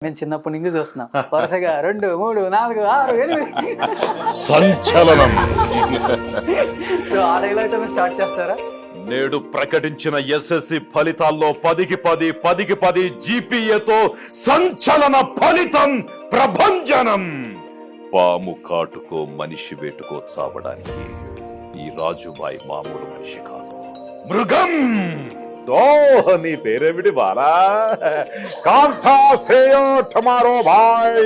మేము చిన్నప్పటి నుంచి చూస్తున్నాం వరుసగా 2, 3, 4, 6, 8 సంచలనం. సో ఆ డైలాగ్ స్టార్ట్ చేస్తారా? నేడు ప్రకటించిన ఎస్ఎస్సి ఫలితాల్లో 10కి 10, 10కి 10 జీపీఏతో సంచలన ఫలితం ప్రభంజనం. పాము కాటుకో మనిషి వేటుకో చావడానికి ఈ రాజుబాయి మామూలు మనిషి కాదు, మృగం. నీ పేరేమిటి బాలా? కాంతా శ్రేయో టమారో బాయ్.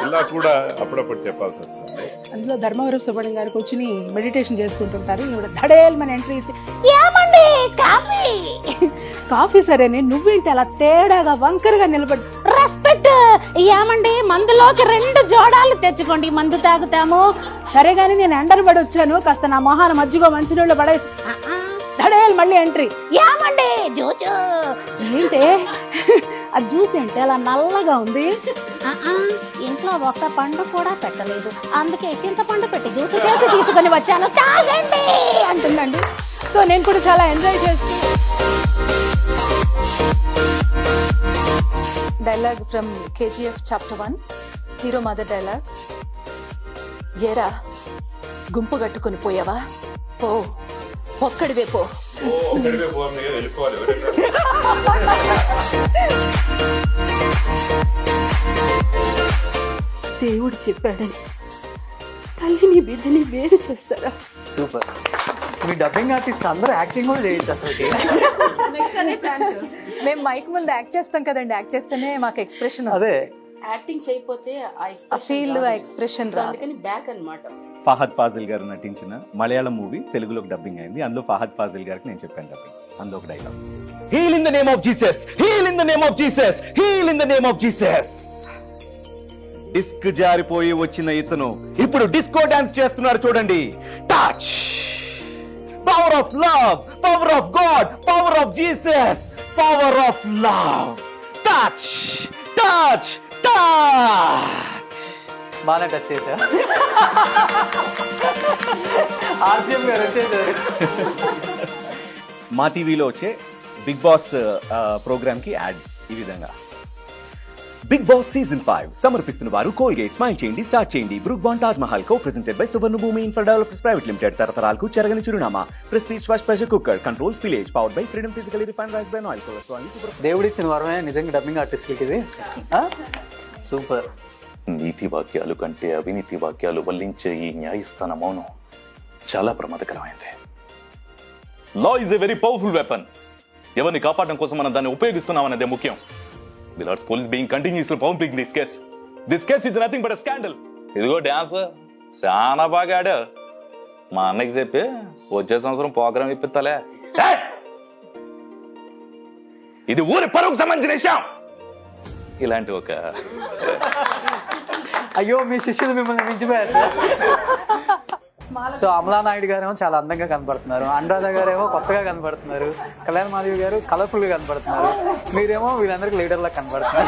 ఇలా కూడా అప్పుడప్పుడు చెప్పాల్సి వస్తుంది. అందులో ధర్మవరం సుబ్బయ్య గారు కూర్చుని మెడిటేషన్ చేసుకుంటుంటారు. ఈవిడ ధడేల్ మన ఎంట్రీ ఇచ్చి ఏమండి కాఫీ కాఫీ సరేనే, నువ్వేంటి అలా తేడాగా వంకరగా నిలబడి రెస్పెక్ట్ ఏమండి మందులోకి 2 జోడాలు తెచ్చుకోండి, మందు తాగుతాము. సరే గాని నేను ఎండను పడి వచ్చాను, కాస్త నా మొహాన మజ్జిగో మంచినీళ్ళు పడే ధడేల్ మళ్ళీ ఎంట్రీ. ఏమండి జ్యూస్ ఏంటి ఆ జ్యూస్ ఏంటి అలా నల్లగా ఉంది? ఇంట్లో ఒక్క పండు కూడా పెట్టలేదు, అందుకే చింతపండు పెట్టి జ్యూస్ చేసి తీసుకొని వచ్చాను, తాగండి అంటుందండి. సో నేను కూడా చాలా ఎంజాయ్ చేస్తూ dialogue from KGF chapter 1 hero mother dialogue. ఏరా గుంపు కట్టుకుని పోయావా? ఓ ఒక్కడివే పో. దేవుడు చెప్పాడని తల్లిని బిడ్డని వేరు చేస్తారా? సూపర్. మీ డబ్బింగ్ ఆర్టిస్ట్ అందరూ యాక్టింగ్ కూడా చేయొచ్చు అసలు. మేము మైక్ ముందు యాక్ట్ చేస్తాం కదండి, యాక్ట్ చేస్తేనే మాకు ఎక్స్ప్రెషన్ అదే యాక్టింగ్ చేయకపోతే ఆ ఫీల్ ఎక్స్ప్రెషన్ రాదు. బ్యాక్ అన్నమాట. ఫహద్ ఫాజిల్ గారు నటించిన మలయాళం మూవీ తెలుగులోకి డబ్బింగ్ అయింది. అందులో ఫహద్ ఫాజిల్ గారికి నేను చెప్పాను డబ్బింగ్. అందులో ఒక dialogue, heal in the name of Jesus, heal in the name of Jesus, heal in the name of Jesus. Disc జారిపోయి వచ్చిన ఇతను ఇప్పుడు డిస్కో డాన్స్ చేస్తున్నారు చూడండి. Touch, power of love, power of God, power of Jesus, power of love. Touch touch touch. బాగానే touch చేశా. RCM గారు వచ్చేసారు. మా టీవీలో వచ్చే బిగ్ బాస్ ప్రోగ్రామ్ కి యాడ్స్ ఈ విధంగా. బిగ్ బాస్ సీజన్ 5 సమర్పిస్తున్న వారు కోల్గేట్. స్మైల్ చేయండి, స్టార్ట్ చేయండి. Brooke Bond Taj Mahal co presented by Suvarna Bhoomi infra developers private limited. తరతరాలకు చెరగని చిరునామా. Prestige wash pressure cooker controls village powered by freedom physically refined rice by oil cholesterol. దేవుడిచ్చిన వరమే నిజంగా డబ్బింగ్ ఆర్టిస్ట్లకి ఇది. సూపర్. నీతి వాక్యాలు కంటే అవినీతి వాక్యాలు వల్లించే ఈ న్యాయస్థాన మౌనం చాలా ప్రమాదకరమైంది. Law is a very powerful weapon. ఎవరిని కాపాడడం కోసం మనం దాన్ని ఉపయోగిస్తున్నామన్నదే ముఖ్యం. Millard's police being continuously pumping this case. This case is nothing but a scandal. ఇదిగో డాన్స్ చాలా బాగా ఆడా. మా అన్నకి చెప్పి వచ్చే సంవత్సరం ప్రోగ్రామ్ ఇప్పిస్తాలే. ఇది ఊరి పరువుకు సంబంధించిన విషయం. ఇలాంటి ఒక అయ్యో మీ శిష్యులు మిమ్మల్ని మించిపోయారు సార్. సో అమలా నాయుడు గారేమో చాలా అందంగా కనపడుతున్నారు, అనురాధ గారేమో కొత్తగా కనపడుతున్నారు, కళ్యాణ్ మాధవి గారు కలర్ఫుల్ గా కనపడుతున్నారు, మీరేమో వీళ్ళందరికీ లీడర్ లా కనపడుతున్నారు.